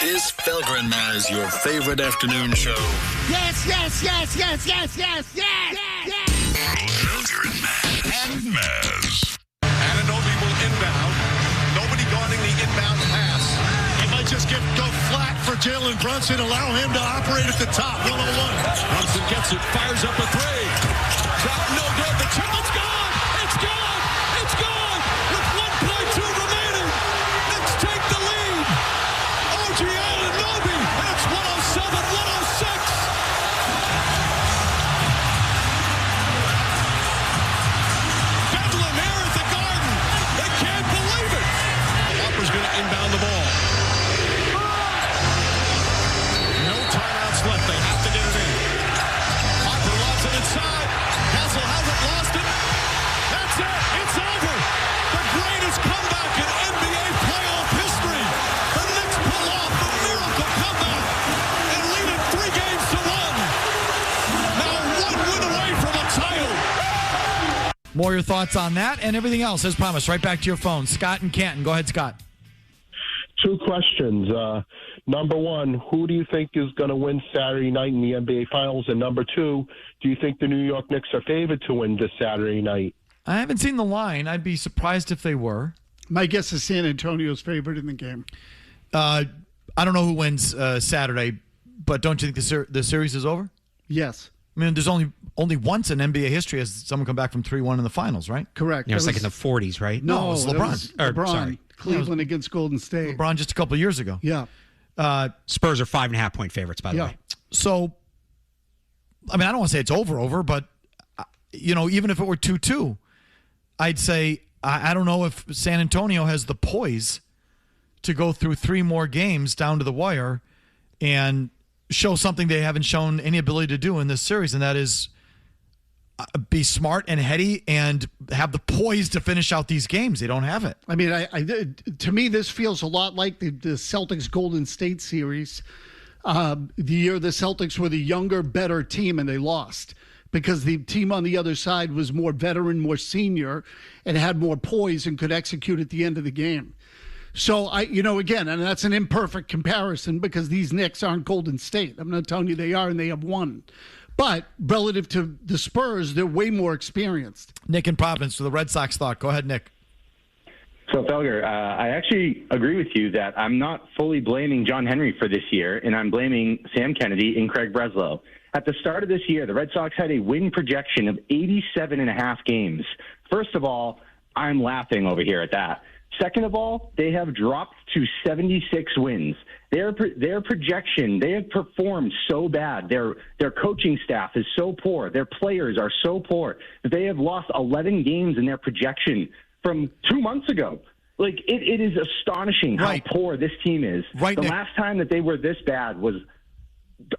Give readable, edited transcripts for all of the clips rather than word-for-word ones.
Is Felger and Mazz your favorite afternoon show? Yes, yes, yes, yes, yes, yes, yes, yes. Felger and Mazz. Ananobi will inbound. Nobody guarding the inbound pass. It might just go flat for Jalen Brunson. Allow him to operate at the top. 1-on-1. Brunson gets it, fires up a three. Shot no good. The chip's gone. It's gone. It's gone. With 1.2 remaining. Let's take the lead. OG Ananobi. And it's 107-106. Bedlam here at the Garden. They can't believe it. Harper's going to inbound the ball. No timeouts left. They have to get it in. Harper lobs it inside. Hassel hasn't lost it. That's it. It's over. The greatest comeback in NBA playoff history. The Knicks pull off the miracle comeback and lead it 3 games to 1. Now 1 win away from a title. More your thoughts on that and everything else, as promised. Right back to your phone. Scott in Canton. Go ahead, Scott. 2 questions. Number one, who do you think is going to win Saturday night in the NBA Finals? And number two, do you think the New York Knicks are favored to win this Saturday night? I haven't seen the line. I'd be surprised if they were. My guess is San Antonio's favorite in the game. I don't know who wins Saturday, but don't you think the series is over? Yes. I mean, there's only once in NBA history has someone come back from 3-1 in the Finals, right? Correct. It was like in the 40s, right? No, it was LeBron. LeBron. Cleveland against Golden State. LeBron just a couple of years ago. Yeah. Spurs are 5.5-point favorites, by the way. So, I mean, I don't want to say it's over, but, even if it were 2-2, I'd say I don't know if San Antonio has the poise to go through 3 more games down to the wire and show something they haven't shown any ability to do in this series, and that is be smart and heady and have the poise to finish out these games. They don't have it. I mean, to me, this feels a lot like the Celtics Golden State series. The year the Celtics were the younger, better team, and they lost because the team on the other side was more veteran, more senior, and had more poise and could execute at the end of the game. So, again, and that's an imperfect comparison because these Knicks aren't Golden State. I'm not telling you they are, and they have won. But relative to the Spurs, they're way more experienced. Nick in Providence to the Red Sox thought. Go ahead, Nick. So, Felger, I actually agree with you that I'm not fully blaming John Henry for this year, and I'm blaming Sam Kennedy and Craig Breslow. At the start of this year, the Red Sox had a win projection of 87.5 games. First of all, I'm laughing over here at that. Second of all, they have dropped to 76 wins. Their projection, they have performed so bad. Their coaching staff is so poor. Their players are so poor that they have lost 11 games in their projection from 2 months ago. Like, it is astonishing how poor this team is. Right, the Nick. last time that they were this bad was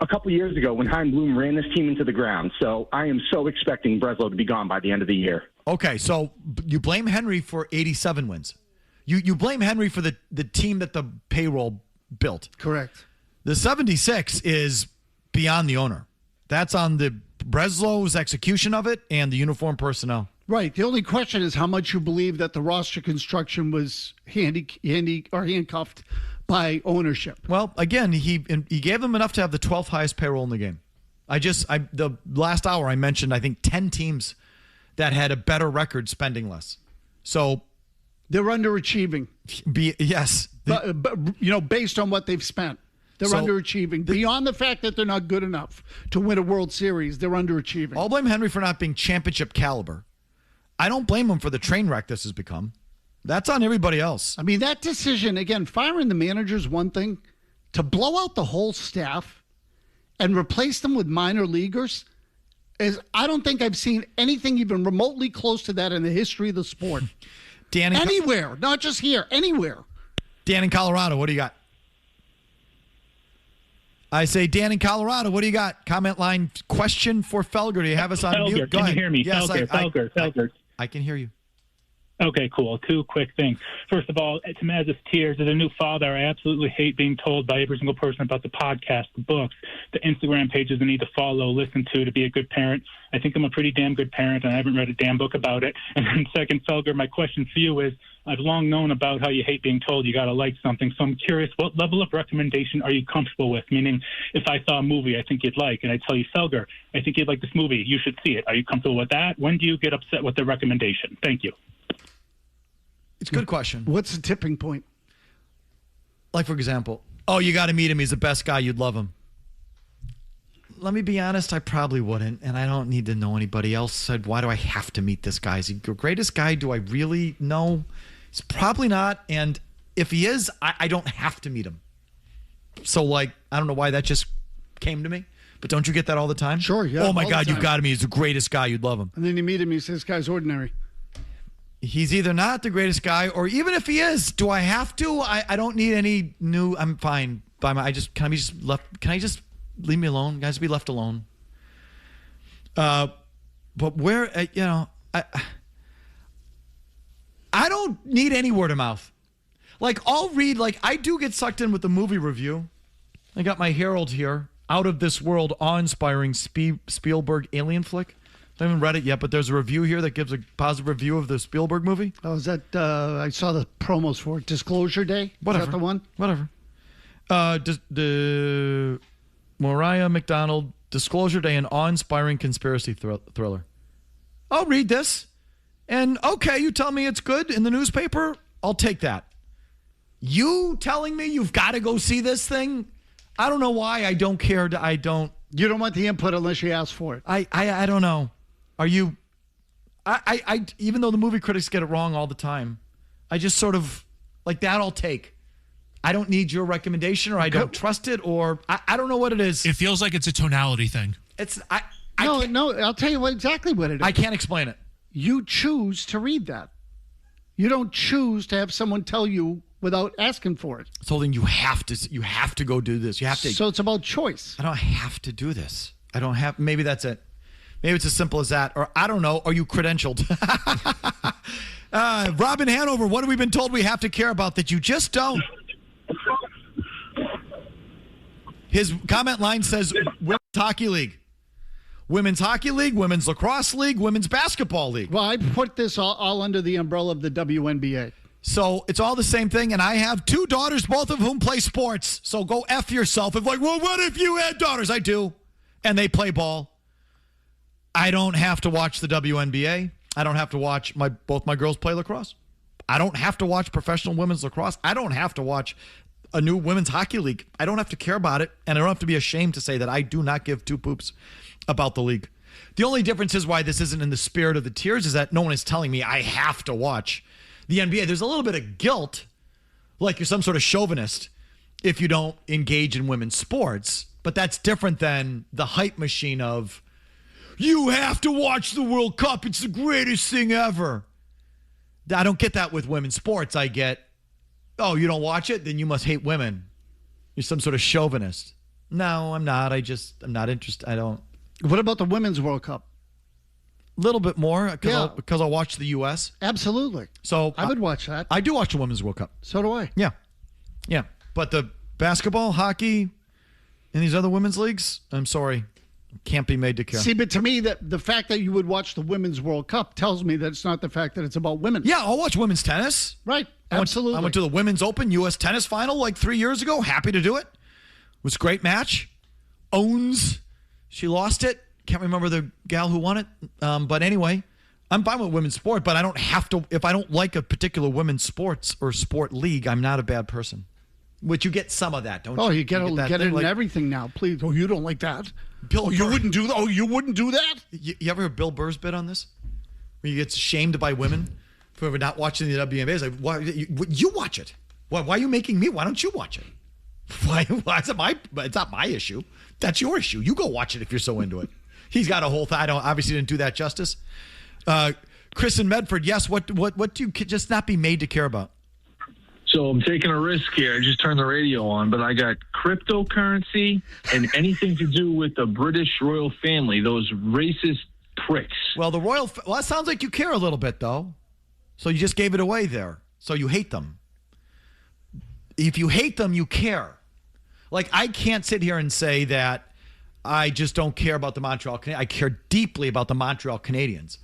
a couple years ago when Chaim Bloom ran this team into the ground. So I am so expecting Breslow to be gone by the end of the year. Okay, so you blame Henry for 87 wins. You blame Henry for the team that the payroll built. Correct. The 76 is beyond the owner. That's on the Breslow's execution of it and the uniform personnel. Right. The only question is how much you believe that the roster construction was handcuffed by ownership. Well, again, he gave them enough to have the 12th highest payroll in the game. The last hour I mentioned, I think 10 teams that had a better record spending less. So they're underachieving. Yes. But based on what they've spent. They're underachieving. Beyond the fact that they're not good enough to win a World Series, they're underachieving. I'll blame Henry for not being championship caliber. I don't blame him for the train wreck this has become. That's on everybody else. I mean, that decision, again, firing the manager is one thing. To blow out the whole staff and replace them with minor leaguers, I don't think I've seen anything even remotely close to that in the history of the sport. Anywhere, not just here, anywhere. Dan in Colorado, what do you got? I say, Dan in Colorado, what do you got? Comment line question for Felger. Do you have us on Felger, mute? Go can ahead. you hear me? Yes, Felger. I can hear you. Okay, cool. 2 quick things. First of all, to Mazz Tiers, as a new father, I absolutely hate being told by every single person about the podcast, the books, the Instagram pages I need to follow, listen to be a good parent. I think I'm a pretty damn good parent, and I haven't read a damn book about it. And then second, Felger, my question for you is, I've long known about how you hate being told you got to like something. So I'm curious, what level of recommendation are you comfortable with? Meaning, if I saw a movie I think you'd like, and I tell you, Felger, I think you'd like this movie, you should see it. Are you comfortable with that? When do you get upset with the recommendation? Thank you. It's a good question. What's the tipping point? Like, for example, oh, you got to meet him. He's the best guy. You'd love him. Let me be honest, I probably wouldn't, and I don't need to know anybody else. Said, why do I have to meet this guy? Is he the greatest guy? Do I really know? He's probably not, and if he is, I don't have to meet him. So, like, I don't know why that just came to me, but don't you get that all the time? Sure, yeah. Oh, my God, you've got to meet. He's the greatest guy. You'd love him. And then you meet him, he says, this guy's ordinary. He's either not the greatest guy, or even if he is, do I have to? I don't need any new. I'm fine. Can I just leave me alone? Guys, be left alone. But where, I don't need any word of mouth. Like, I'll read, like, I do get sucked in with the movie review. I got my Herald here. Out of This World, awe-inspiring Spielberg alien flick. I haven't read it yet, but there's a review here that gives a positive review of the Spielberg movie. Oh, is that, I saw the promos for it. Disclosure Day? Whatever. Is that the one? Whatever. The Mariah McDonald, Disclosure Day, an awe-inspiring conspiracy thriller. I'll read this. And, okay, you tell me it's good in the newspaper, I'll take that. You telling me you've got to go see this thing? I don't know why. I don't care. You don't want the input unless you ask for it. I don't know. Are you... I even though the movie critics get it wrong all the time, I just sort of... Like, that I'll take. I don't need your recommendation, or I don't trust it, or I don't know what it is. It feels like it's a tonality thing. No, I'll tell you exactly what it is. I can't explain it. You choose to read that. You don't choose to have someone tell you without asking for it. So then you have to go do this. You have to. So it's about choice. I don't have to do this. I don't have. Maybe that's it. Maybe it's as simple as that. Or I don't know. Are you credentialed? Robin Hanover, what have we been told we have to care about that you just don't? His comment line says Women's Hockey League. Women's Hockey League, Women's Lacrosse League, Women's Basketball League. Well, I put this all under the umbrella of the WNBA. So it's all the same thing, and I have two daughters, both of whom play sports. So go F yourself. If like, well, what if you had daughters? I do. And they play ball. I don't have to watch the WNBA. I don't have to watch both my girls play lacrosse. I don't have to watch professional women's lacrosse. I don't have to watch a new women's hockey league. I don't have to care about it, and I don't have to be ashamed to say that I do not give two poops about the league. The only difference is why this isn't in the spirit of the tiers is that no one is telling me I have to watch the NBA. There's a little bit of guilt, like you're some sort of chauvinist if you don't engage in women's sports, but that's different than the hype machine of you have to watch the World Cup. It's the greatest thing ever. I don't get that with women's sports. I get, oh, you don't watch it? Then you must hate women. You're some sort of chauvinist. No, I'm not. I'm not interested. I don't. What about the Women's World Cup? A little bit more because I'll watch the U.S. Absolutely. So I would watch that. I do watch the Women's World Cup. So do I. Yeah. But the basketball, hockey, and these other women's leagues, I'm sorry, can't be made to care. See, but to me, the fact that you would watch the Women's World Cup tells me that it's not the fact that it's about women. Yeah, I'll watch women's tennis. Right. Absolutely. I went to the Women's Open U.S. tennis final like 3 years ago. Happy to do it. It was a great match. Owns. She lost it. Can't remember the gal who won it. But anyway, I'm fine with women's sport, but I don't have to. If I don't like a particular women's sports or sport league, I'm not a bad person. Which you get some of that, don't you? Oh, you get it in everything now. Please. Oh, you don't like that. You wouldn't do that. Oh, you wouldn't do that? You ever heard Bill Burr's bit on this? Where he gets shamed by women for not watching the WNBA. It's like, why you watch it? Why are you making me? Why don't you watch it? Why is it it's not my issue. That's your issue. You go watch it if you're so into it. He's got a whole thing. I obviously didn't do that justice. Chris in Medford, yes. What do you just not be made to care about? So I'm taking a risk here. I just turned the radio on, but I got cryptocurrency and anything to do with the British royal family, those racist pricks. Well, that sounds like you care a little bit, though. So you just gave it away there. So you hate them. If you hate them, you care. Like, I can't sit here and say that I just don't care about the Montreal Canadiens. I care deeply about the Montreal Canadiens.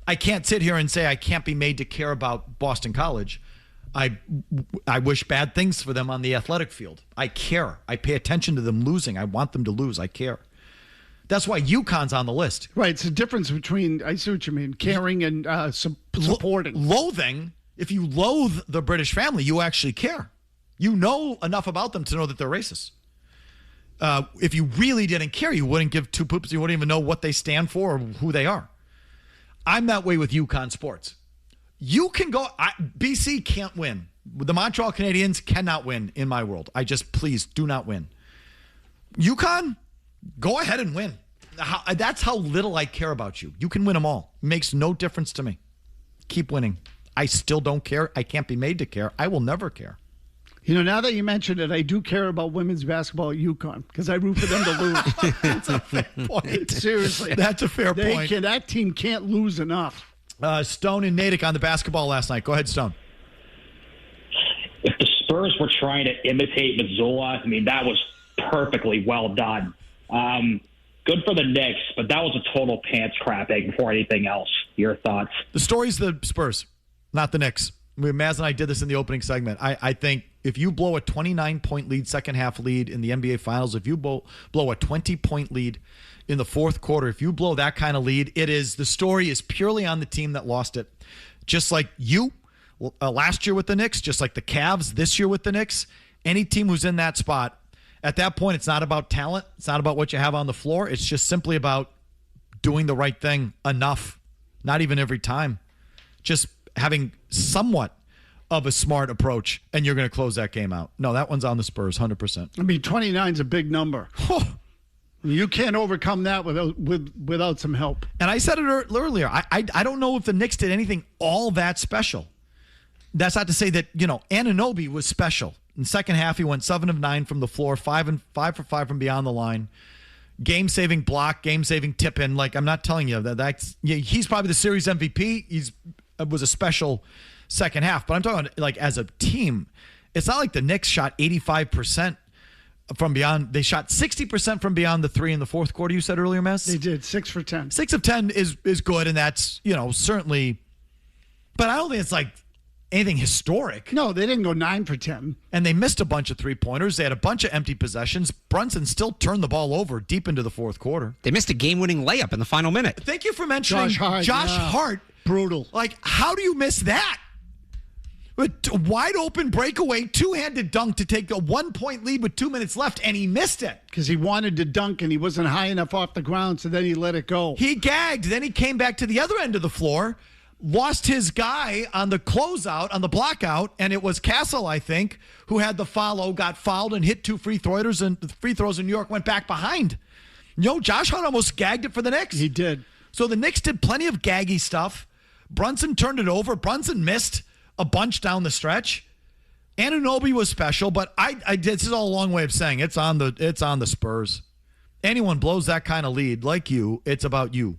I can't sit here and say I can't be made to care about Boston College. I wish bad things for them on the athletic field. I care. I pay attention to them losing. I want them to lose. I care. That's why UConn's on the list. Right. It's a difference between, I see what you mean, caring and supporting. Loathing, if you loathe the British family, you actually care. You know enough about them to know that they're racist. If you really didn't care, you wouldn't give two poops. You wouldn't even know what they stand for or who they are. I'm that way with UConn sports. You can go. BC can't win. The Montreal Canadiens cannot win in my world. Please do not win. UConn, go ahead and win. That's how little I care about you. You can win them all. It makes no difference to me. Keep winning. I still don't care. I can't be made to care. I will never care. Now that you mentioned it, I do care about women's basketball at UConn because I root for them to lose. That's a fair point. Seriously. That's a fair point. That team can't lose enough. Stone and Natick on the basketball last night. Go ahead, Stone. If the Spurs were trying to imitate Missoula, that was perfectly well done. Good for the Knicks, but that was a total pants crapping before anything else. Your thoughts? The story's the Spurs, not the Knicks. Mazz and I did this in the opening segment. I think if you blow a 29-point lead, second half lead in the NBA Finals, if you blow a 20-point lead in the fourth quarter, if you blow that kind of lead, the story is purely on the team that lost it. Just like you last year with the Knicks, just like the Cavs this year with the Knicks, any team who's in that spot, at that point, it's not about talent. It's not about what you have on the floor. It's just simply about doing the right thing enough. Not even every time. Just having somewhat of a smart approach, and you're going to close that game out. No, that one's on the Spurs, 100%. 29 is a big number. You can't overcome that without some help. And I said it earlier. I don't know if the Knicks did anything all that special. That's not to say that, Anunoby was special. In the second half, he went 7 of 9 from the floor, 5 for 5 from beyond the line. Game-saving block, game-saving tip-in. I'm not telling you he's probably the series MVP. Was a special second half. But I'm talking as a team, it's not like the Knicks shot 85% from beyond. They shot 60% from beyond the three in the fourth quarter, you said earlier, Mazz? They did, 6 for 10. 6 of 10 is good, and that's, certainly. But I don't think it's anything historic. No, they didn't go 9 for 10. And they missed a bunch of three-pointers. They had a bunch of empty possessions. Brunson still turned the ball over deep into the fourth quarter. They missed a game-winning layup in the final minute. Thank you for mentioning Josh Hart. Brutal. How do you miss that? A wide open breakaway, two-handed dunk to take a 1-point lead with 2 minutes left, and he missed it. Because he wanted to dunk, and he wasn't high enough off the ground, so then he let it go. He gagged. Then he came back to the other end of the floor, lost his guy on the closeout, on the blockout, and it was Castle, I think, who had the follow, got fouled, and hit 2 free throws, and New York went back behind. Josh Hart almost gagged it for the Knicks. He did. So the Knicks did plenty of gaggy stuff. Brunson turned it over. Brunson missed a bunch down the stretch. Anunoby was special, but this is all a long way of saying it's on the Spurs. Anyone blows that kind of lead like you, it's about you.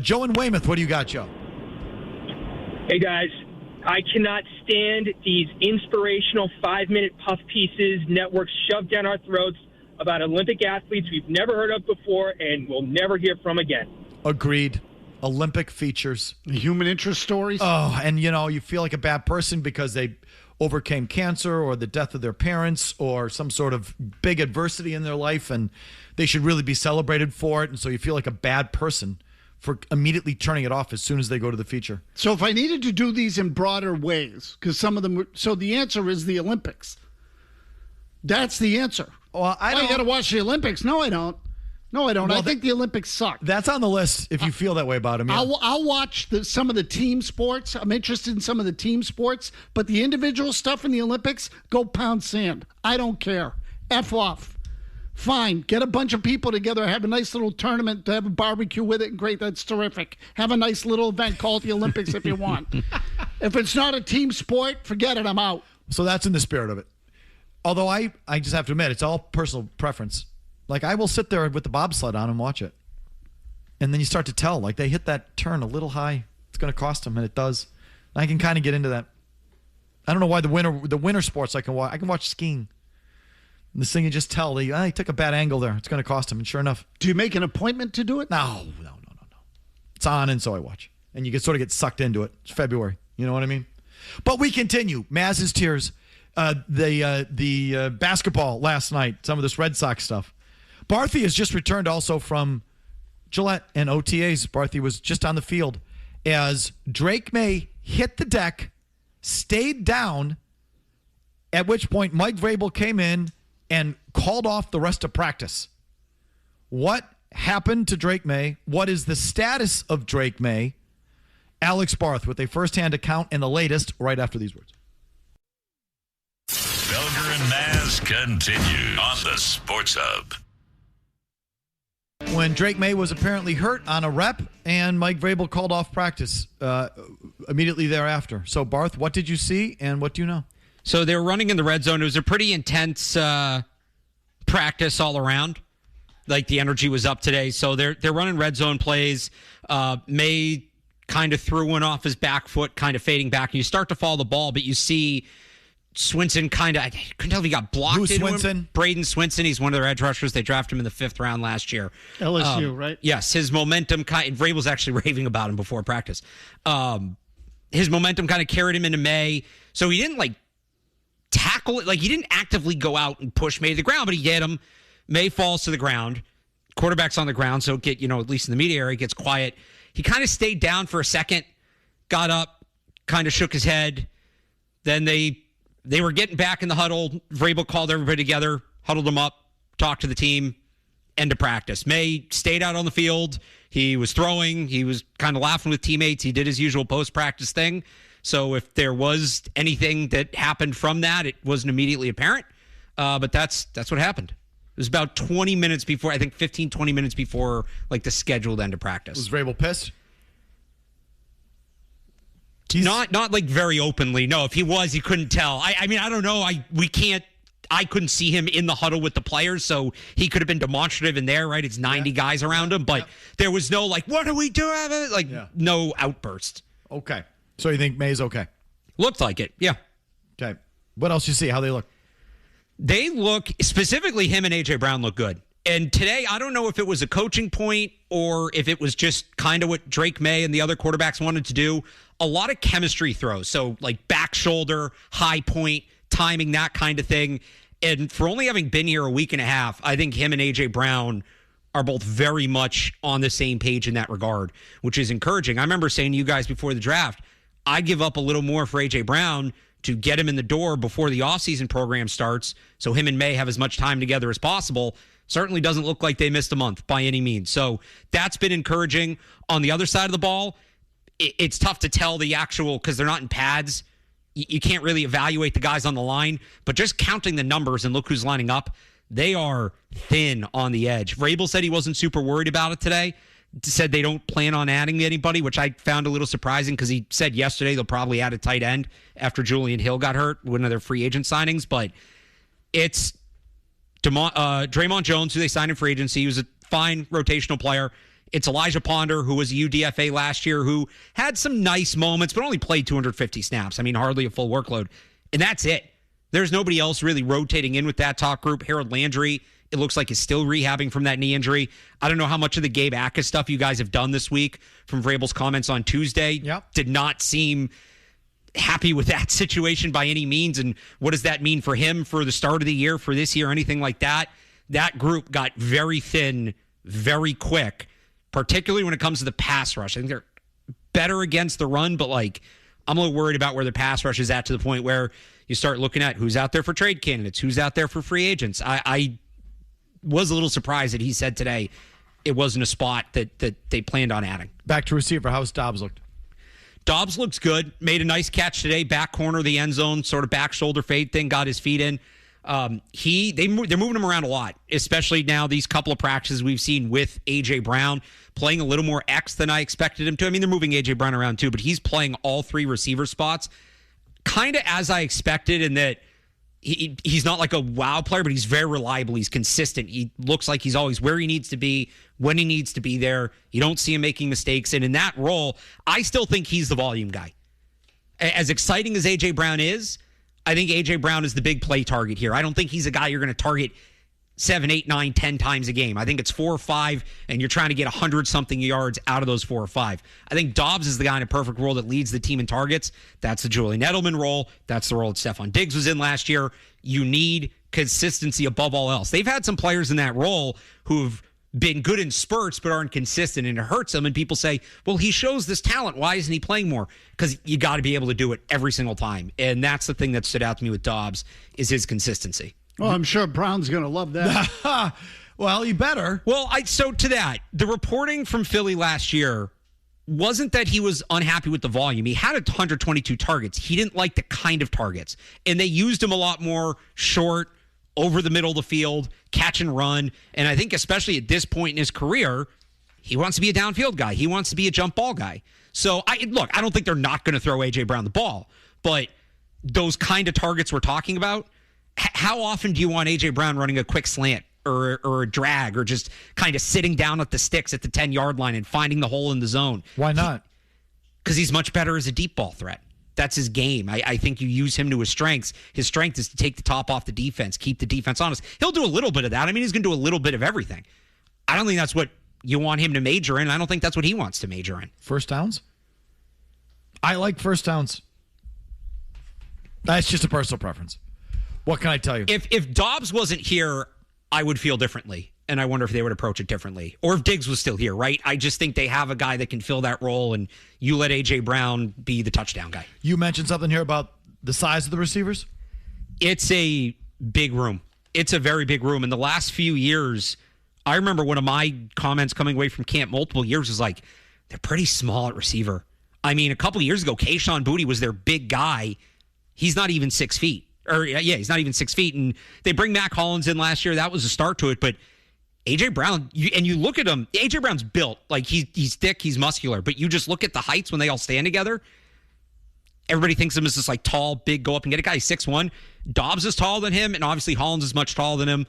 Joe in Weymouth, what do you got, Joe? Hey, guys. I cannot stand these inspirational 5-minute puff pieces networks shoved down our throats about Olympic athletes we've never heard of before and will never hear from again. Agreed. Olympic features. Human interest stories. Oh, and you feel like a bad person because they overcame cancer or the death of their parents or some sort of big adversity in their life, and they should really be celebrated for it. And so you feel like a bad person for immediately turning it off as soon as they go to the feature. So if I needed to do these in broader ways, because some of them so the answer is the Olympics. That's the answer. Well, you got to watch the Olympics. No, I don't. Well, I think the Olympics suck. That's on the list if you feel that way about them. Yeah. I'll watch some of the team sports. I'm interested in some of the team sports, but the individual stuff in the Olympics, go pound sand. I don't care. F off. Fine. Get a bunch of people together, have a nice little tournament, to have a barbecue with it. Great. That's terrific. Have a nice little event. Call it the Olympics if you want. If it's not a team sport, forget it. I'm out. So that's in the spirit of it. Although I just have to admit, it's all personal preference. I will sit there with the bobsled on and watch it. And then you start to tell, they hit that turn a little high. It's going to cost them, and it does. And I can kind of get into that. I don't know why the winter sports I can watch. I can watch skiing. And this thing you just tell, he took a bad angle there. It's going to cost him, and sure enough. Do you make an appointment to do it? No. It's on, and so I watch. And you can sort of get sucked into it. It's February. You know what I mean? But we continue. Mazz's Tiers. The basketball last night, some of this Red Sox stuff. Barthy has just returned also from Gillette and OTAs. Barthy was just on the field as Drake May hit the deck, stayed down, at which point Mike Vrabel came in and called off the rest of practice. What happened to Drake May? What is the status of Drake May? Alex Barth with a first-hand account and the latest right after these words. Felger and Mazz continue on the Sports Hub. When Drake May was apparently hurt on a rep, and Mike Vrabel called off practice immediately thereafter. So, Barth, what did you see, and what do you know? So they were running in the red zone. It was a pretty intense practice all around. Like, the energy was up today. So they're running red zone plays. May kind of threw one off his back foot, kind of fading back. And you start to follow the ball, but you see Swinson kind of, I couldn't tell if he got blocked. Who's Swinson? Braden Swinson. He's one of their edge rushers. They drafted him in the 5th round last year. LSU, right? Yes. His momentum Vrabel's actually raving about him before practice. His momentum kind of carried him into May. So he didn't tackle it. He didn't actively go out and push May to the ground, but he hit him. May falls to the ground. Quarterback's on the ground. So at least in the media area, gets quiet. He kind of stayed down for a second, got up, kind of shook his head. Then they were getting back in the huddle. Vrabel called everybody together, huddled them up, talked to the team, end of practice. May stayed out on the field. He was throwing. He was kind of laughing with teammates. He did his usual post-practice thing. So if there was anything that happened from that, it wasn't immediately apparent. But that's what happened. It was about 20 minutes before, I think 15, 20 minutes before, the scheduled end of practice. Was Vrabel pissed? Not very openly. No, if he was, he couldn't tell. I mean, I don't know. I couldn't see him in the huddle with the players, so he could have been demonstrative in there, right? It's 90 guys around him, but there was no, what are we doing? No outburst. Okay. So you think May's okay? Looked like it, yeah. Okay. What else you see? How they look? They look, specifically him and A.J. Brown look good. And today, I don't know if it was a coaching point or if it was just kind of what Drake May and the other quarterbacks wanted to do. A lot of chemistry throws. So back shoulder, high point, timing, that kind of thing. And for only having been here a week and a half, I think him and A.J. Brown are both very much on the same page in that regard, which is encouraging. I remember saying to you guys before the draft, I'd give up a little more for A.J. Brown to get him in the door before the offseason program starts so him and May have as much time together as possible. Certainly doesn't look like they missed a month by any means. So that's been encouraging. On the other side of the ball, it's tough to tell the actual, because they're not in pads. You can't really evaluate the guys on the line. But just counting the numbers and look who's lining up, they are thin on the edge. Vrabel said he wasn't super worried about it today. Said they don't plan on adding anybody, which I found a little surprising because he said yesterday they'll probably add a tight end after Julian Hill got hurt, one of their free agent signings. But it's Draymond Jones, who they signed in free agency. He was a fine rotational player. It's Elijah Ponder, who was a UDFA last year, who had some nice moments, but only played 250 snaps. I mean, hardly a full workload. And that's it. There's nobody else really rotating in with that top group. Harold Landry, it looks like, is still rehabbing from that knee injury. I don't know how much of the Gabe Akers stuff you guys have done this week from Vrabel's comments on Tuesday. Yep. Did not seem happy with that situation by any means. And what does that mean for him for the start of the year, for this year, anything like that? That group got very thin very quick, particularly when it comes to the pass rush. I think they're better against the run, but I'm a little worried about where the pass rush is at, to the point where you start looking at who's out there for trade candidates, who's out there for free agents. I was a little surprised that he said today it wasn't a spot that they planned on adding. Back to receiver. How's Dobbs looked? Dobbs looks good. Made a nice catch today, back corner of the end zone, sort of back shoulder fade thing, got his feet in. They're moving him around a lot, especially now these couple of practices we've seen with A.J. Brown playing a little more X than I expected him to. I mean, they're moving A.J. Brown around too, but he's playing all three receiver spots kind of as I expected, in that he's not like a wow player, but he's very reliable. He's consistent. He looks like he's always where he needs to be, when he needs to be there. You don't see him making mistakes. And in that role, I still think he's the volume guy. As exciting as A.J. Brown is, I think A.J. Brown is the big play target here. I don't think he's a guy you're going to target 7, 8, 9, 10 times a game. I think it's 4 or 5, and you're trying to get 100-something yards out of those 4 or 5. I think Dobbs is the guy in a perfect role that leads the team in targets. That's the Julian Edelman role. That's the role that Stephon Diggs was in last year. You need consistency above all else. They've had some players in that role who've been good in spurts but aren't consistent, and it hurts them. And people say, well, he shows this talent. Why isn't he playing more? Because you got to be able to do it every single time. And that's the thing that stood out to me with Dobbs is his consistency. Well, I'm sure Brown's going to love that. Well, he better. Well, so to that, the reporting from Philly last year wasn't that he was unhappy with the volume. He had 122 targets. He didn't like the kind of targets. And they used him a lot more short, over the middle of the field, catch and run. And I think especially at this point in his career, he wants to be a downfield guy. He wants to be a jump ball guy. So, I don't think they're not going to throw A.J. Brown the ball. But those kind of targets we're talking about, how often do you want A.J. Brown running a quick slant or a drag or just kind of sitting down at the sticks at the 10-yard line and finding the hole in the zone? Why not? Because he's much better as a deep ball threat. That's his game. I think you use him to his strengths. His strength is to take the top off the defense, keep the defense honest. He'll do a little bit of that. I mean, he's going to do a little bit of everything. I don't think that's what you want him to major in. I don't think that's what he wants to major in. First downs? I like first downs. That's just a personal preference. What can I tell you? If Dobbs wasn't here, I would feel differently. And I wonder if they would approach it differently. Or if Diggs was still here, right? I just think they have a guy that can fill that role, and you let A.J. Brown be the touchdown guy. You mentioned something here about the size of the receivers? It's a big room. It's a very big room. In the last few years, I remember one of my comments coming away from camp multiple years was like, they're pretty small at receiver. I mean, a couple of years ago, Kayshon Boutte was their big guy. He's not even 6 feet. He's not even 6 feet. And they bring Mac Hollins in last year. That was a start to it, but A.J. Brown, you look at him, A.J. Brown's built. Like, he's thick, he's muscular. But you just look at the heights when they all stand together. Everybody thinks of him as this, like, tall, big, go up and get a guy. He's 6'1". Dobbs is taller than him, and obviously Hollins is much taller than him.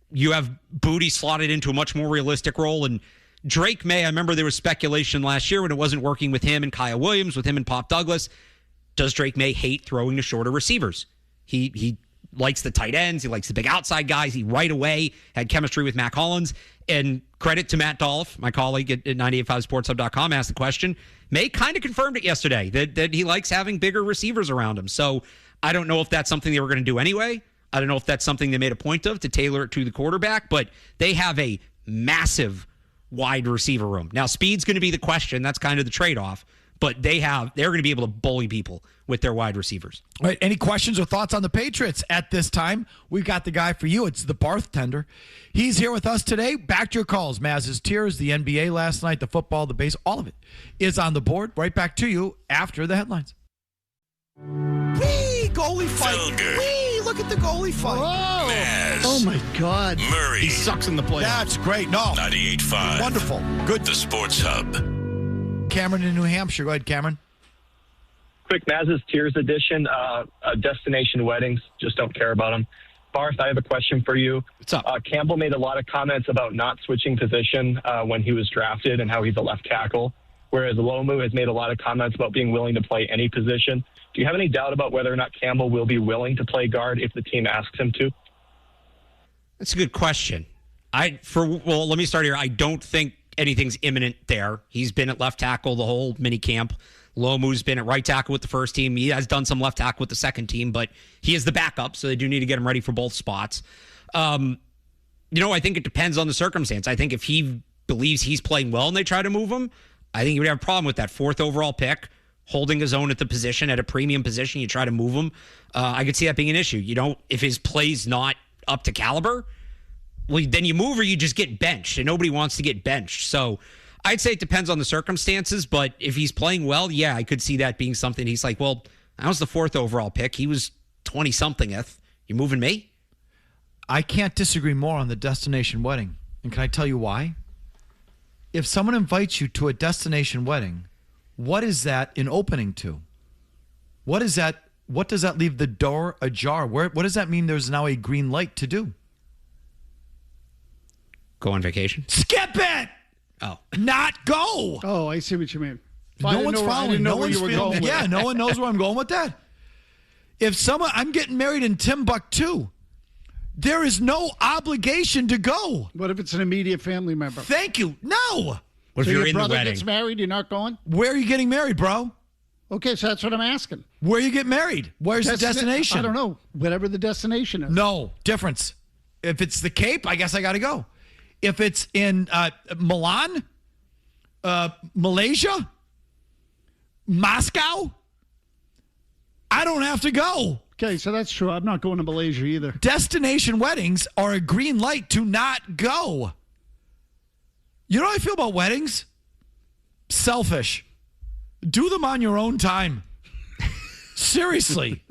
You have Boutte slotted into a much more realistic role. And Drake May, I remember there was speculation last year when it wasn't working with him and Kyle Williams, with him and Pop Douglas. Does Drake May hate throwing to shorter receivers? He likes the tight ends. He likes the big outside guys. He right away had chemistry with Mac Hollins. And credit to Matt Dolph, my colleague at 985sportshub.com, asked the question. May kind of confirmed it yesterday that he likes having bigger receivers around him. So I don't know if that's something they were going to do anyway. I don't know if that's something they made a point of to tailor it to the quarterback. But they have a massive wide receiver room. Now, speed's going to be the question. That's kind of the trade-off. But they're going to be able to bully people with their wide receivers. All right, any questions or thoughts on the Patriots at this time? We've got the guy for you. It's the Barth tender. He's here with us today. Back to your calls. Mazz Tiers, the NBA last night, the football, the base, all of it is on the board. Right back to you after the headlines. Whee! Goalie fight. Felger. Whee! Look at the goalie fight. Whoa. Mazz. Oh, my God. Murray. He sucks in the playoffs. That's great. No. 98.5. Wonderful. Good. The Sports Hub. Cameron in New Hampshire. Go ahead, Cameron. Quick Mazz Tiers edition, destination weddings, just don't care about them. Barth, I have a question for you. What's up? Campbell made a lot of comments about not switching position when he was drafted and how he's a left tackle, whereas Lomu has made a lot of comments about being willing to play any position. Do you have any doubt about whether or not Campbell will be willing to play guard if the team asks him to? That's a good question. Let me start here. I don't think anything's imminent there. He's been at left tackle the whole mini camp. Lomu's been at right tackle with the first team. He has done some left tackle with the second team, but he is the backup, so they do need to get him ready for both spots. I think it depends on the circumstance. I think if he believes he's playing well and they try to move him, I think he would have a problem with that 4th overall pick, holding his own at the position, at a premium position. You try to move him. I could see that being an issue. If his play's not up to caliber, well, then you move or you just get benched, and nobody wants to get benched. So I'd say it depends on the circumstances, but if he's playing well, yeah, I could see that being something. He's like, well, I was the 4th overall pick. He was 20-somethingth. You moving me? I can't disagree more on the destination wedding. And can I tell you why? If someone invites you to a destination wedding, what is that an opening to? What is that? What does that leave the door ajar? What does that mean there's now a green light to do? Go on vacation? Skip it! Oh. Not go! Oh, I see what you mean. No one's following. No one's feeling. Yeah, no one knows where I'm going with that. If I'm getting married in Timbuktu, There is no obligation to go. What if it's an immediate family member? Thank you. No. What if So you're your in the brother wedding? gets married, you're not going? Where are you getting married, bro? Okay, so that's what I'm asking. Where you get married? Where's the destination? I don't know. Whatever the destination is. No difference. If it's the Cape, I guess I got to go. If it's in Milan, Malaysia, Moscow, I don't have to go. Okay, so that's true. I'm not going to Malaysia either. Destination weddings are a green light to not go. You know how I feel about weddings? Selfish. Do them on your own time. Seriously.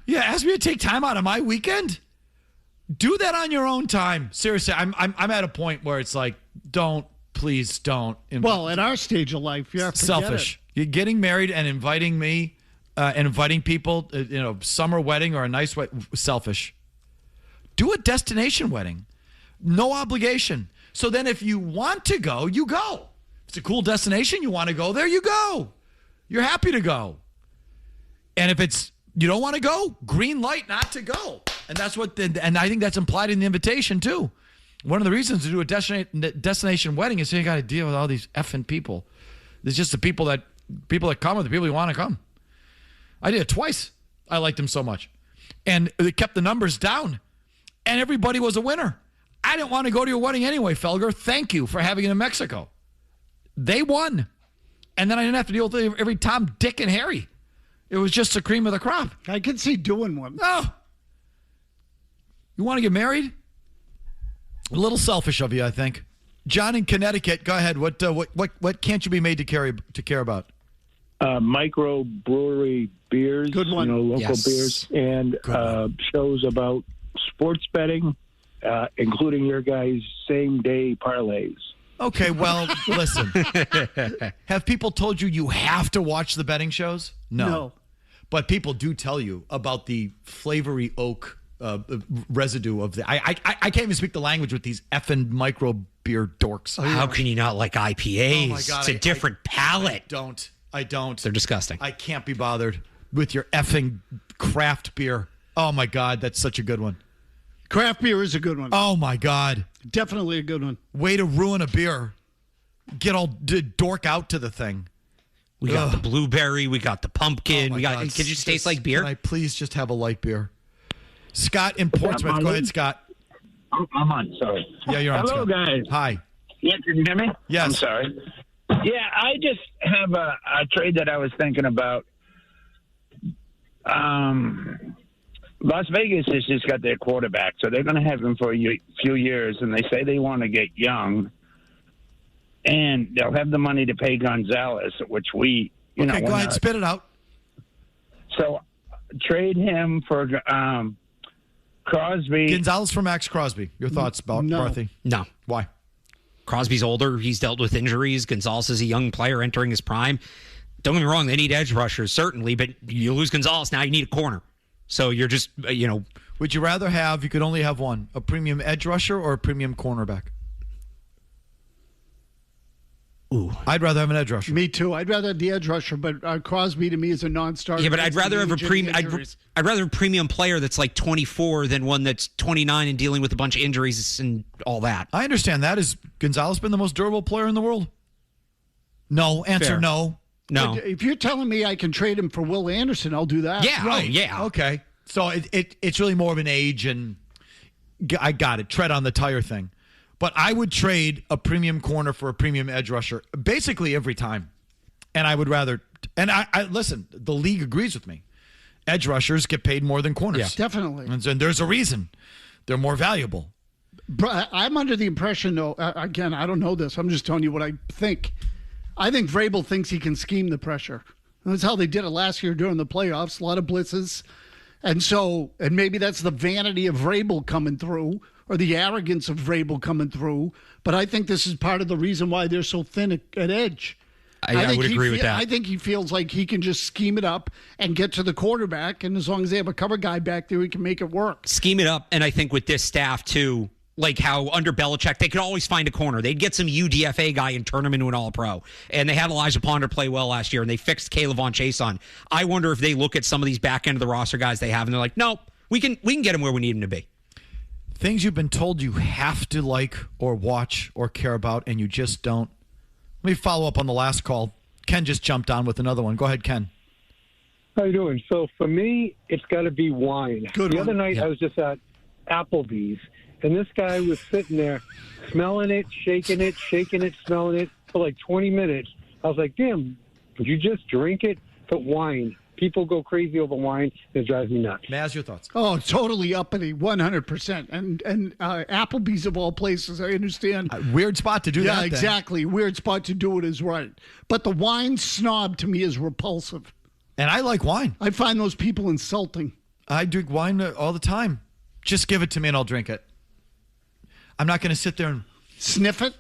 Yeah, ask me to take time out of my weekend. Do that on your own time. Seriously, I'm at a point where it's like, please don't. Well, at our stage of life, yeah, selfish. You're getting married and inviting me and inviting people, summer wedding or a nice wedding, selfish. Do a destination wedding. No obligation. So then if you want to go, you go. If it's a cool destination, you want to go there, you go. You're happy to go. And if you don't want to go, green light not to go. And and I think that's implied in the invitation too. One of the reasons to do a destination wedding is you got to deal with all these effing people. There's just the people that come are the people you want to come. I did it twice. I liked them so much. And it kept the numbers down. And everybody was a winner. I didn't want to go to your wedding anyway, Felger. Thank you for having it in Mexico. They won. And then I didn't have to deal with every Tom, Dick, and Harry. It was just the cream of the crop. I could see doing one. Oh. You want to get married? A little selfish of you, I think. John in Connecticut, go ahead. What can't you be made to care about? Microbrewery beers, good one. Local beers, and shows about sports betting, including your guys' same-day parlays. Okay, well, listen. Have people told you have to watch the betting shows? No. But people do tell you about the flavory oak residue of the... I can't even speak the language with these effing micro beer dorks. How can you not like IPAs? Oh my God, it's a different palate. I don't. They're disgusting. I can't be bothered with your effing craft beer. Oh my God, that's such a good one. Craft beer is a good one. Oh my God. Definitely a good one. Way to ruin a beer. Get all dork out to the thing. We got the blueberry. We got the pumpkin. Oh God. Could you taste like beer? Can I please just have a light beer? Scott in Portsmouth. Go ahead, Scott. I'm on. Sorry. Yeah, you're on. Hello, Scott. guys. Hi. Yeah, can you hear me? Yes. I'm sorry. Yeah, I just have a trade that I was thinking about. Las Vegas has just got their quarterback, so they're going to have him for a few years, and they say they want to get young, and they'll have the money to pay Gonzalez, which we, go ahead, spit it out. So trade him for Crosby. Gonzalez for Max Crosby. Your thoughts about Barthy? No. Why? Crosby's older. He's dealt with injuries. Gonzalez is a young player entering his prime. Don't get me wrong, they need edge rushers, certainly, but you lose Gonzalez, now you need a corner. So you're just, Would you rather have, you could only have one, a premium edge rusher or a premium cornerback? Ooh. I'd rather have an edge rusher. Me too. I'd rather have the edge rusher, but Crosby to me is a non-starter. Yeah, but I'd rather have I'd rather have a premium player that's like 24 than one that's 29 and dealing with a bunch of injuries and all that. I understand that. Has Gonzalez been the most durable player in the world? No. Answer Fair. No. No. But if you're telling me I can trade him for Will Anderson, I'll do that. Yeah. Right. Oh, yeah. Okay. So it's really more of an age and I got it. Tread on the tire thing. But I would trade a premium corner for a premium edge rusher basically every time. And I would rather, and I listen, the league agrees with me. Edge rushers get paid more than corners. Yeah. Definitely. And there's a reason. They're more valuable. I'm under the impression, though, again, I don't know this. I'm just telling you what I think. I think Vrabel thinks he can scheme the pressure. That's how they did it last year during the playoffs. A lot of blitzes. And maybe that's the vanity of Vrabel coming through or the arrogance of Vrabel coming through. But I think this is part of the reason why they're so thin at edge. I would agree with that. I think he feels like he can just scheme it up and get to the quarterback. And as long as they have a cover guy back there, he can make it work. Scheme it up. And I think with this staff, too, like how under Belichick, they could always find a corner. They'd get some UDFA guy and turn him into an All-Pro. And they had Elijah Ponder play well last year, and they fixed Caleb Von Chase on. I wonder if they look at some of these back end of the roster guys they have, and they're like, nope, we can get him where we need him to be. Things you've been told you have to like or watch or care about, and you just don't. Let me follow up on the last call. Ken just jumped on with another one. Go ahead, Ken. How you doing? So for me, it's got to be wine. The other night, I was just at Applebee's, and this guy was sitting there smelling it, shaking it, smelling it for like 20 minutes. I was like, damn, would you just drink it? But wine. People go crazy over wine. It drives me nuts. Mazz, your thoughts? Oh, totally uppity, 100%. And Applebee's of all places, I understand. Weird spot to do that. Yeah, exactly. Weird spot to do it is right. But the wine snob to me is repulsive. And I like wine. I find those people insulting. I drink wine all the time. Just give it to me and I'll drink it. I'm not going to sit there and sniff it.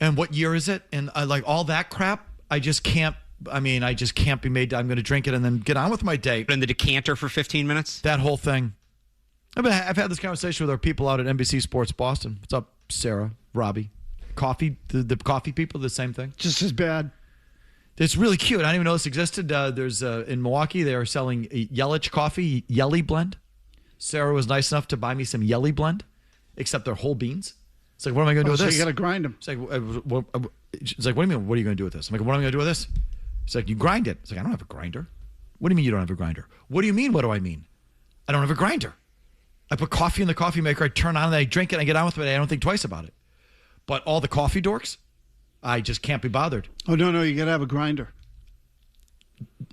And what year is it? And I like all that crap. I just can't. I just can't be made. I'm going to drink it and then get on with my day. In the decanter for 15 minutes? That whole thing. I've had this conversation with our people out at NBC Sports Boston. What's up, Sarah, Robbie? Coffee, the coffee people, the same thing? Just as bad. It's really cute. I didn't even know this existed. There's in Milwaukee, they are selling Yelich coffee, Yelly blend. Sarah was nice enough to buy me some Yelly blend, except they're whole beans. It's like, what am I going to do with this? So you got to grind them. It's like, what do you mean? What are you going to do with this? I'm like, what am I going to do with this? It's like, you grind it. It's like, I don't have a grinder. What do you mean you don't have a grinder? What do you mean, what do I mean? I don't have a grinder. I put coffee in the coffee maker, I turn on and I drink it, and I get on with it, I don't think twice about it. But all the coffee dorks, I just can't be bothered. Oh, no, you got to have a grinder.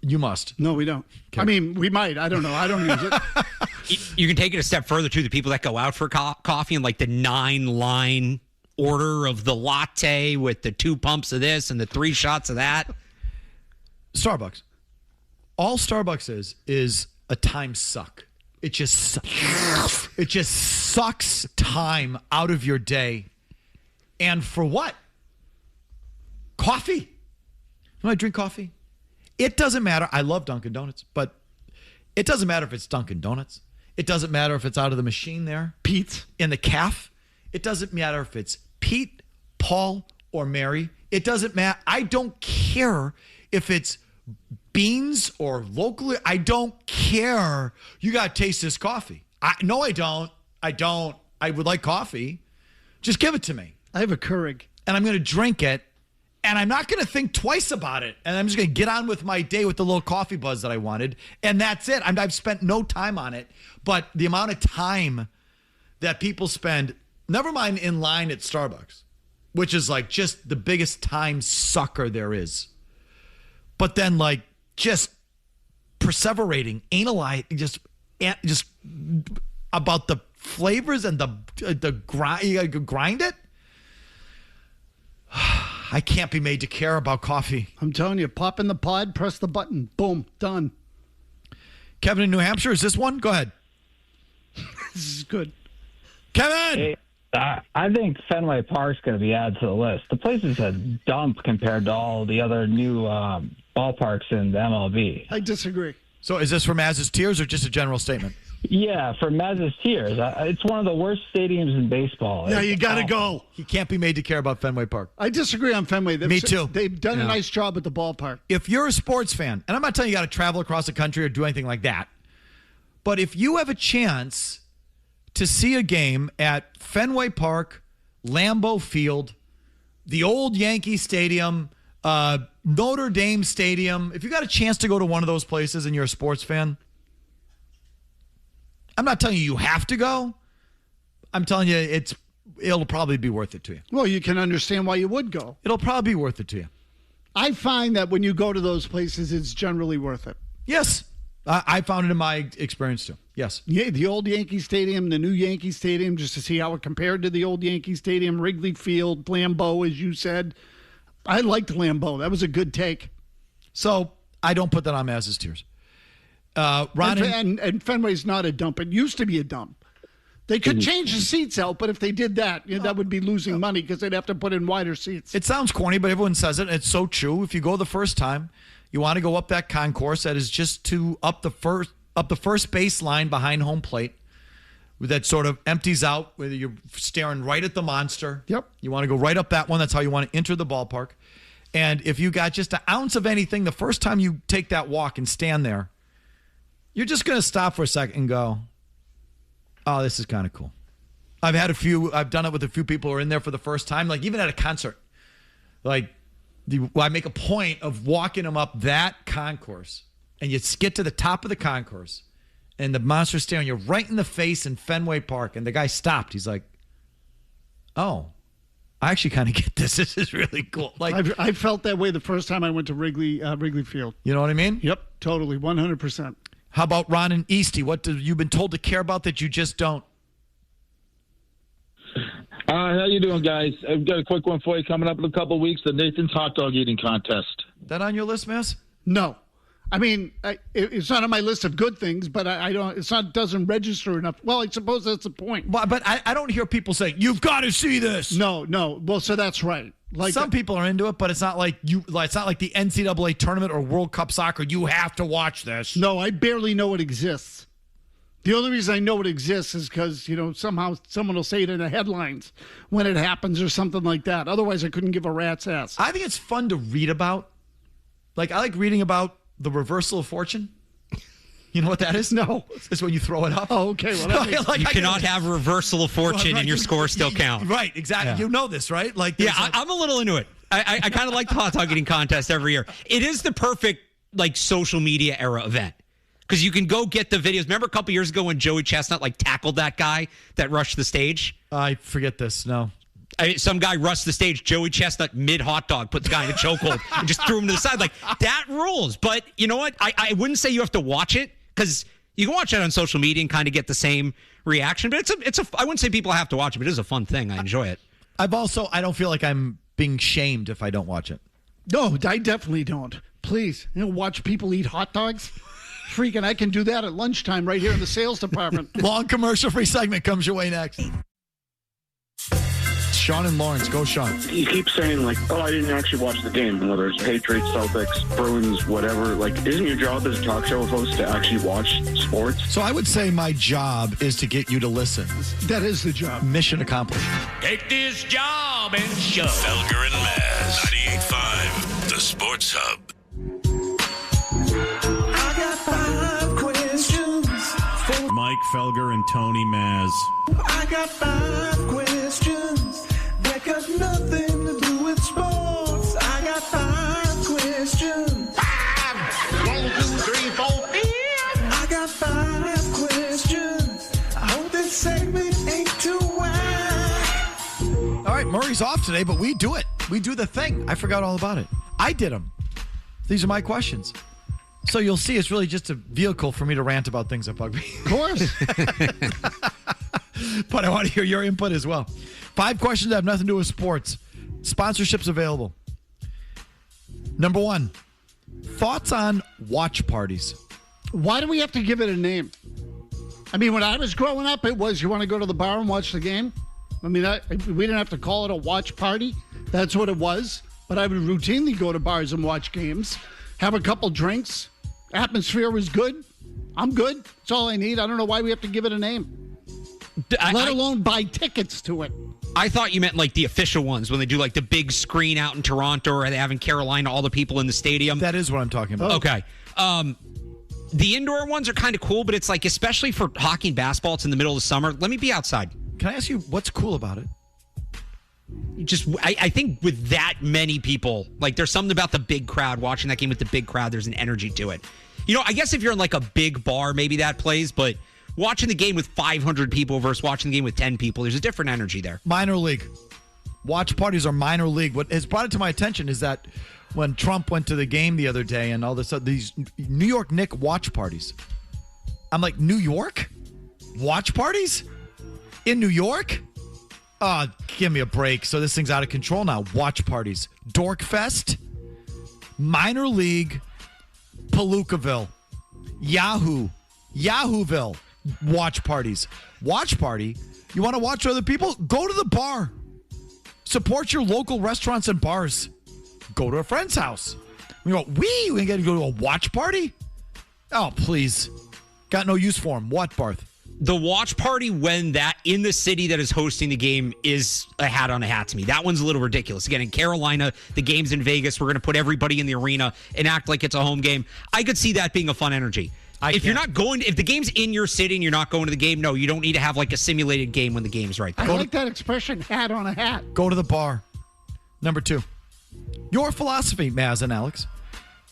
You must. No, we don't. Okay. I mean, we might. I don't know. I don't use it. You can take it a step further, too. The people that go out for coffee and like the 9-line order of the latte with the 2 pumps of this and the 3 shots of that. Starbucks. All Starbucks is a time suck. It just sucks time out of your day. And for what? Coffee. When I drink coffee, it doesn't matter. I love Dunkin' Donuts, but it doesn't matter if it's Dunkin' Donuts. It doesn't matter if it's out of the machine there. Pete. In the calf. It doesn't matter if it's Pete, Paul, or Mary. It doesn't matter. I don't care if it's beans or locally. I don't care. You got to taste this coffee. No, I don't. I would like coffee. Just give it to me. I have a Keurig. And I'm going to drink it. And I'm not going to think twice about it. And I'm just going to get on with my day with the little coffee buzz that I wanted. And that's it. I've spent no time on it. But the amount of time that people spend, never mind in line at Starbucks, which is like just the biggest time sucker there is. But then like just perseverating, analyzing, just about the flavors and the grind. You got to grind it. I can't be made to care about coffee. I'm telling you, pop in the pod, press the button, boom, done. Kevin in New Hampshire, is this one? Go ahead. This is good. Kevin! Hey, I think Fenway Park's going to be added to the list. The place is a dump compared to all the other new ballparks in the MLB. I disagree. So is this for Mazz Tiers or just a general statement? Yeah, for Mazz Tiers. It's one of the worst stadiums in baseball. Yeah, you got to go. He can't be made to care about Fenway Park. I disagree on Fenway. Me too. They've done a nice job at the ballpark. If you're a sports fan, and I'm not telling you got to travel across the country or do anything like that, but if you have a chance to see a game at Fenway Park, Lambeau Field, the old Yankee Stadium, Notre Dame Stadium, if you got a chance to go to one of those places and you're a sports fan, I'm not telling you have to go. I'm telling you it'll probably be worth it to you. Well, you can understand why you would go. It'll probably be worth it to you. I find that when you go to those places, it's generally worth it. Yes. I found it in my experience too. Yes. Yeah, the old Yankee Stadium, the new Yankee Stadium, just to see how it compared to the old Yankee Stadium, Wrigley Field, Lambeau, as you said. I liked Lambeau. That was a good take. So I don't put that on Mazz Tiers. Ron and Fenway's not a dump. It used to be a dump. They could change the seats out, but if they did that, that would be losing money because they'd have to put in wider seats. It sounds corny, but everyone says it. And it's so true. If you go the first time, you want to go up that concourse that is just up the first baseline behind home plate that sort of empties out where you're staring right at the monster. Yep. You want to go right up that one. That's how you want to enter the ballpark. And if you got just an ounce of anything, the first time you take that walk and stand there, you're just going to stop for a second and go, oh, this is kind of cool. I've done it with a few people who are in there for the first time, like even at a concert. Like, I make a point of walking them up that concourse, and you get to the top of the concourse, and the monster's staring you right in the face in Fenway Park, and the guy stopped. He's like, oh, I actually kind of get this. This is really cool. Like, I felt that way the first time I went to Wrigley Field. You know what I mean? Yep, totally, 100%. How about Ron and Eastie? What have you been told to care about that you just don't? How you doing, guys? I've got a quick one for you coming up in a couple of weeks, the Nathan's hot dog eating contest. That on your list, Mazz? No. I mean, it's not on my list of good things, but I don't. Doesn't register enough. Well, I suppose that's the point. But I don't hear people saying you've got to see this. No. Well, so that's right. Like some people are into it, but it's not like it's not like the NCAA tournament or World Cup soccer. You have to watch this. No, I barely know it exists. The only reason I know it exists is because, somehow someone will say it in the headlines when it happens or something like that. Otherwise, I couldn't give a rat's ass. I think it's fun to read about. Like, I like reading about the reversal of fortune. You know what that is? No. It's when you throw it up. Oh, okay. Well, you cannot have a reversal of fortune and your score still count. Right, exactly. Yeah. You know this, right? I'm a little into it. I kind of like the hot dog eating contest every year. It is the perfect, social media era event. Because you can go get the videos. Remember a couple years ago when Joey Chestnut tackled that guy that rushed the stage? I forget this. No. Some guy rushed the stage. Joey Chestnut mid hot dog put the guy in a chokehold and just threw him to the side. That rules. But you know what? I wouldn't say you have to watch it because you can watch it on social media and kind of get the same reaction. But I wouldn't say people have to watch it, but it is a fun thing. I enjoy it. I don't feel like I'm being shamed if I don't watch it. No, I definitely don't. Please, watch people eat hot dogs. Freaking, I can do that at lunchtime right here in the sales department. Long commercial-free segment comes your way next. Sean and Lawrence. Go, Sean. You keep saying, I didn't actually watch the game, whether it's Patriots, Celtics, Bruins, whatever. Isn't your job as a talk show host to actually watch sports? So I would say my job is to get you to listen. That is the job. Mission accomplished. Take this job and shove. Felger and Mazz. 98.5, the Sports Hub. Mike Felger and Tony Mazz. I got 5 questions that got nothing to do with sports. I got 5 questions. 5! 1, 2, 3, 4, 5! I got 5 questions. I hope this segment ain't too wide. All right, Murray's off today, but we do it. We do the thing. I forgot all about it. I did them. These are my questions. So you'll see it's really just a vehicle for me to rant about things that bug me. Of course. But I want to hear your input as well. 5 questions that have nothing to do with sports. Sponsorships available. Number 1, thoughts on watch parties. Why do we have to give it a name? I mean, when I was growing up, it was you want to go to the bar and watch the game. I mean, we didn't have to call it a watch party. That's what it was. But I would routinely go to bars and watch games, have a couple drinks. Atmosphere was good. I'm good. That's all I need. I don't know why we have to give it a name. Let alone buy tickets to it. I thought you meant the official ones when they do the big screen out in Toronto or they have in Carolina, all the people in the stadium. That is what I'm talking about. Okay. The indoor ones are kind of cool, but it's especially for hockey and basketball, it's in the middle of the summer. Let me be outside. Can I ask you what's cool about it? I think with that many people, there's something about the big crowd, watching that game with the big crowd, there's an energy to it. I guess if you're in a big bar, maybe that plays, but watching the game with 500 people versus watching the game with 10 people, there's a different energy there. Minor league. Watch parties are minor league. What has brought it to my attention is that when Trump went to the game the other day and all this, these New York Knicks watch parties. I'm like, New York? Watch parties? In New York? Oh, give me a break. So this thing's out of control now. Watch parties. Dorkfest. Minor league. Palookaville. Yahooville. Watch parties. Watch party. You want to watch other people? Go to the bar. Support your local restaurants and bars. Go to a friend's house. We got to go to a watch party? Oh, please. Got no use for them. What, Barth? The watch party when that in the city that is hosting the game is a hat on a hat to me. That one's a little ridiculous. Again, in Carolina, the game's in Vegas. We're going to put everybody in the arena and act like it's a home game. I could see that being a fun energy. If the game's in your city and you're not going to the game, no, you don't need to have like a simulated game when the game's right there. I like that expression, hat on a hat. Go to the bar. Number 2. Your philosophy, Mazz and Alex,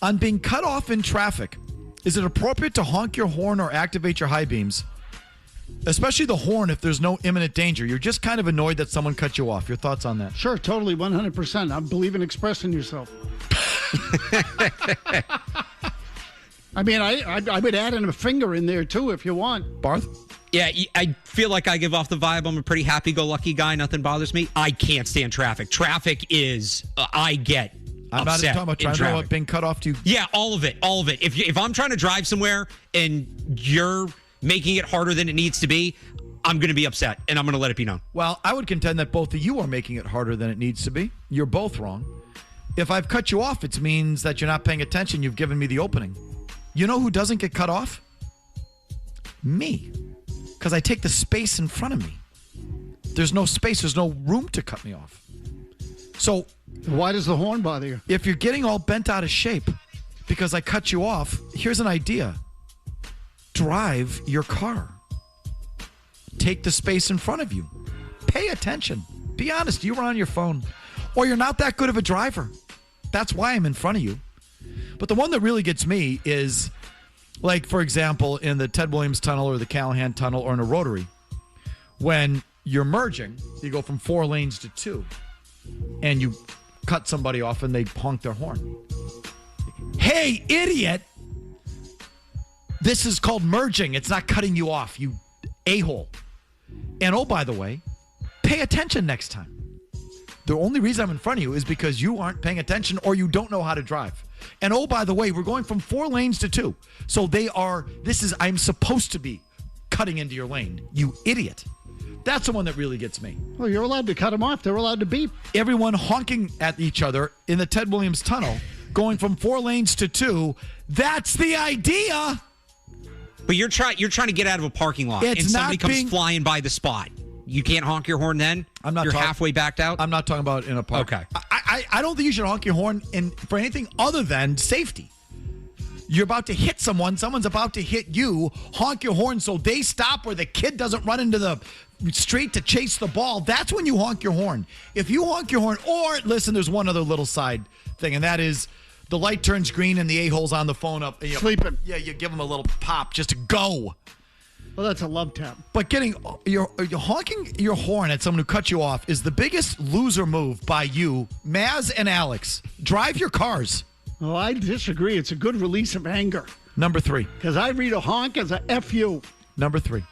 on being cut off in traffic. Is it appropriate to honk your horn or activate your high beams? Especially the horn if there's no imminent danger. You're just kind of annoyed that someone cut you off. Your thoughts on that? Sure, totally, 100%. I believe in expressing yourself. I mean, I would add in a finger in there, too, if you want. Barth? Yeah, I feel like I give off the vibe. I'm a pretty happy-go-lucky guy. Nothing bothers me. I can't stand traffic. Traffic is, I get I'm not upset talking about in traffic. being cut off to you. Yeah, all of it. If I'm trying to drive somewhere and you're making it harder than it needs to be, I'm going to be upset, and I'm going to let it be known. Well, I would contend that both of you are making it harder than it needs to be. You're both wrong. If I've cut you off, it means that you're not paying attention. You've given me the opening. You know who doesn't get cut off? Me. Because I take the space in front of me. There's no space. There's no room to cut me off. So why does the horn bother you? If you're getting all bent out of shape because I cut you off, here's an idea. Drive your car. Take the space in front of you. Pay attention. Be honest. You were on your phone. Or you're not that good of a driver. That's why I'm in front of you. But the one that really gets me is, like, for example, in the Ted Williams Tunnel or the Callahan Tunnel or in a rotary, when you're merging, you go from 4 lanes to 2, and you cut somebody off and they honk their horn. Hey, idiot! This is called merging. It's not cutting you off, you a-hole. And oh, by the way, pay attention next time. The only reason I'm in front of you is because you aren't paying attention or you don't know how to drive. And oh, by the way, we're going from 4 lanes to 2. So I'm supposed to be cutting into your lane, you idiot. That's the one that really gets me. Well, you're allowed to cut them off. They're allowed to beep. Everyone honking at each other in the Ted Williams Tunnel, going from 4 lanes to 2. That's the idea. But you're trying to get out of a parking lot, and somebody comes flying by the spot. You can't honk your horn then? You're halfway backed out? I'm not talking about in a park. Okay. I don't think you should honk your horn for anything other than safety. You're about to hit someone's about to hit you. Honk your horn so they stop or the kid doesn't run into the street to chase the ball. That's when you honk your horn. If you honk your horn, or listen, there's one other little side thing, and that is the light turns green and the a-hole's on the phone up. Sleeping. Yeah, you give them a little pop just to go. Well, that's a love tap. But you're honking your horn at someone who cut you off is the biggest loser move by you, Mazz and Alex. Drive your cars. Oh, I disagree. It's a good release of anger. Number 3. Because I read a honk as a F-U. Number 3.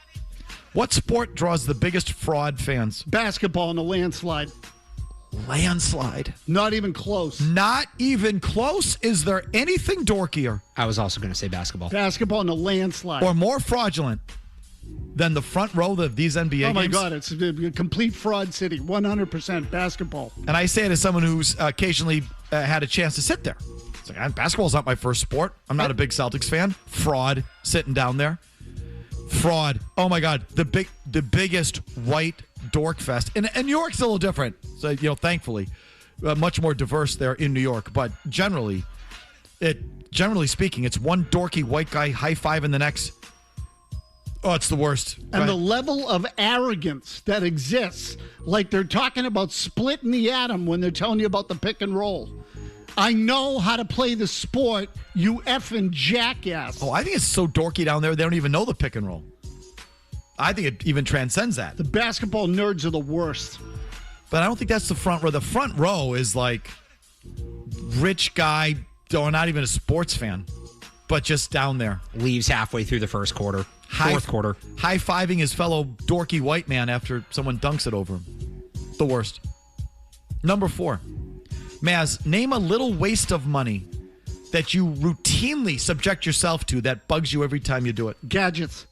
What sport draws the biggest fraud fans? Basketball in a landslide. Landslide? Not even close. Not even close? Is there anything dorkier? I was also going to say basketball. Basketball in a landslide. Or more fraudulent than the front row of these NBA games? Oh, my God. It's a complete fraud city. 100% basketball. And I say it as someone who's occasionally had a chance to sit there. It's like, basketball's not my first sport. I'm not a big Celtics fan. Fraud, sitting down there. Fraud. Oh, my God. The biggest white dork fest. And New York's a little different. So, thankfully, much more diverse there in New York. But generally speaking, it's one dorky white guy high-fiving the next. Oh, it's the worst. And the level of arrogance that exists, like they're talking about splitting the atom when they're telling you about the pick and roll. I know how to play the sport, you effing jackass. Oh, I think it's so dorky down there, they don't even know the pick and roll. I think it even transcends that. The basketball nerds are the worst. But I don't think that's the front row. The front row is like rich guy, or not even a sports fan, but just down there. Leaves halfway through the first quarter. Fourth quarter. High-fiving his fellow dorky white man after someone dunks it over him. The worst. Number 4. Mazz, name a little waste of money that you routinely subject yourself to that bugs you every time you do it. Gadgets.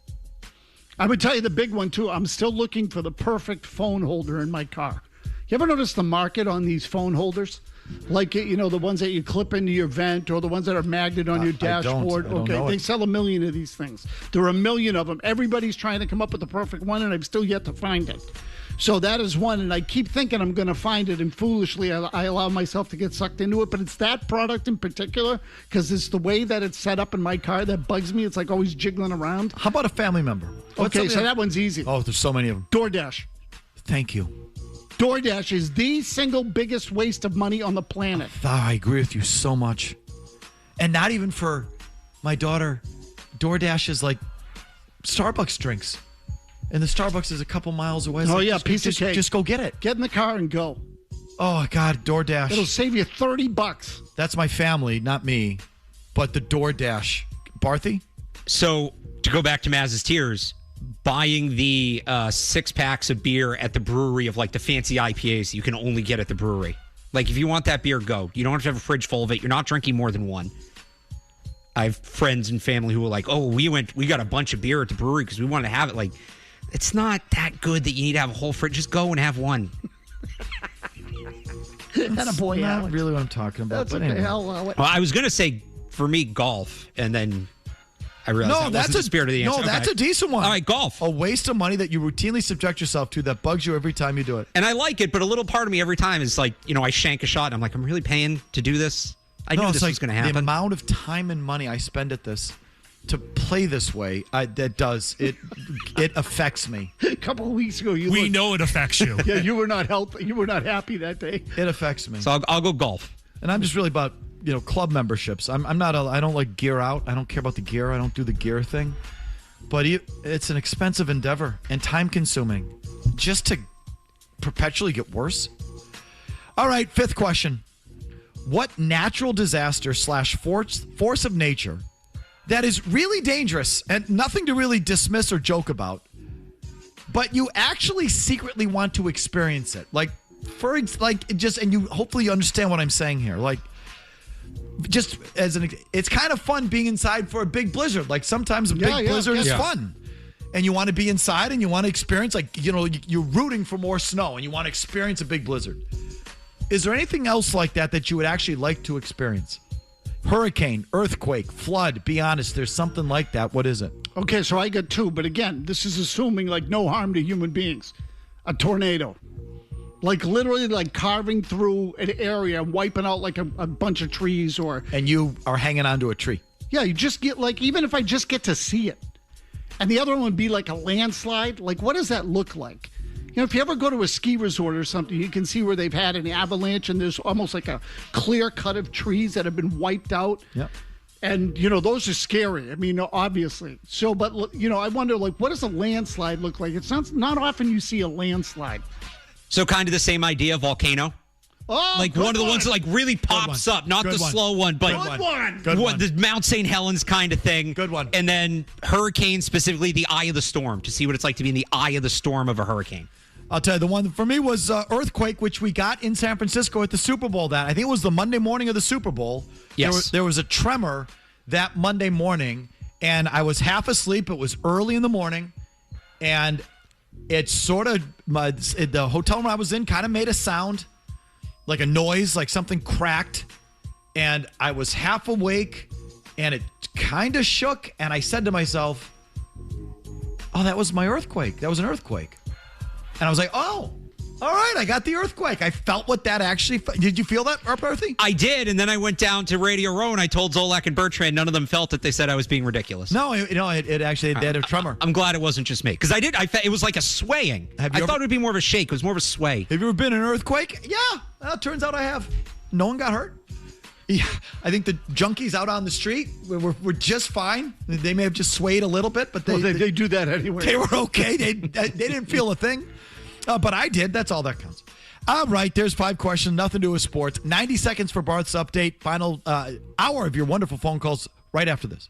I would tell you the big one, too. I'm still looking for the perfect phone holder in my car. You ever notice the market on these phone holders? Like, the ones that you clip into your vent or the ones that are magneted on your dashboard. I don't okay, know they it. sell 1 million of these things. There are 1 million of them. Everybody's trying to come up with the perfect one, and I've still yet to find it. So that is one, and I keep thinking I'm going to find it, and foolishly I allow myself to get sucked into it. But it's that product in particular, because it's the way that it's set up in my car that bugs me. It's like always jiggling around. How about a family member? Okay, so that one's easy. Oh, there's so many of them. DoorDash. Thank you. DoorDash is the single biggest waste of money on the planet. I agree with you so much. And not even for my daughter. DoorDash is like Starbucks drinks. And the Starbucks is a couple miles away. Oh, yeah, piece of cake. Just go get it. Get in the car and go. Oh, God, DoorDash. It'll save you $30. That's my family, not me. But the DoorDash. Barthy? So, to go back to Mazz's Tiers, buying the 6 packs of beer at the brewery of like the fancy IPAs you can only get at the brewery. Like, if you want that beer, go. You don't have to have a fridge full of it. You're not drinking more than one. I have friends and family who are like, oh, we got a bunch of beer at the brewery because we wanted to have it. Like, it's not that good that you need to have a whole fridge. Just go and have one. That's not really what I'm talking about. That's But okay. anyway. Well, I was going to say, for me, golf, and then I realized that wasn't the spirit of the answer. No, that's Okay. a decent one. All right, golf. A waste of money that you routinely subject yourself to that bugs you every time you do it. And I like it, but a little part of me every time is like, I shank a shot, and I'm like, I'm really paying to do this? I knew it's this was going to happen. The amount of time and money I spend at this to play this way, it affects me. A couple of weeks ago, we know it affects you. Yeah, you were not healthy. You were not happy that day. It affects me. So I'll go golf. And I'm just really about club memberships. I don't like gear out. I don't care about the gear. I don't do the gear thing. But it's an expensive endeavor and time consuming, just to perpetually get worse. All right, 5th question: what natural disaster / force of nature that is really dangerous and nothing to really dismiss or joke about, but you actually secretly want to experience it? And you hopefully you understand what I'm saying here. Like, just it's kind of fun being inside for a big blizzard. Like, sometimes a big blizzard is fun, and you want to be inside and you want to experience, you're rooting for more snow and you want to experience a big blizzard. Is there anything else like that you would actually like to experience? Hurricane, earthquake, flood. Be honest, there's something like that. What is it? Okay, so I got 2, but again, this is assuming no harm to human beings. A tornado. Literally carving through an area and wiping out a bunch of trees And you are hanging onto a tree. Yeah, you just get even if I just get to see it. And the other one would be a landslide. What does that look like? If you ever go to a ski resort or something, you can see where they've had an avalanche and there's almost a clear cut of trees that have been wiped out. Yep. And, those are scary. I mean, obviously. So, but, I wonder, what does a landslide look like? It's not often you see a landslide. So kind of the same idea, volcano. Oh, one of the ones that really pops up, not the slow one, but the Mount St. Helens kind of thing. Good one. And then hurricane, specifically the eye of the storm, to see what it's like to be in the eye of the storm of a hurricane. I'll tell you, the one for me was earthquake, which we got in San Francisco at the Super Bowl. I think it was the Monday morning of the Super Bowl. Yes. There was a tremor that Monday morning, and I was half asleep. It was early in the morning, and it sort of, the hotel room I was in kind of made a sound, like a noise, like something cracked, and I was half awake, and it kind of shook, and I said to myself, oh, that was my earthquake. That was an earthquake. And I was like, oh, all right, I got the earthquake. I felt what that actually did. You feel that, Barthy? I did, and then I went down to Radio Row and I told Zolak and Bertrand none of them felt it. They said I was being ridiculous. No, it actually had a tremor. I'm glad it wasn't just me, because I did. It was like a swaying. I thought it would be more of a shake. It was more of a sway. Have you ever been in an earthquake? Yeah, well, it turns out I have. No one got hurt. Yeah, I think the junkies out on the street were just fine. They may have just swayed a little bit, but they do that anyway. They were okay. They didn't feel a thing. But I did. That's all that counts. All right, there's 5 questions, nothing to do with sports. 90 seconds for Barth's update. Final hour of your wonderful phone calls right after this.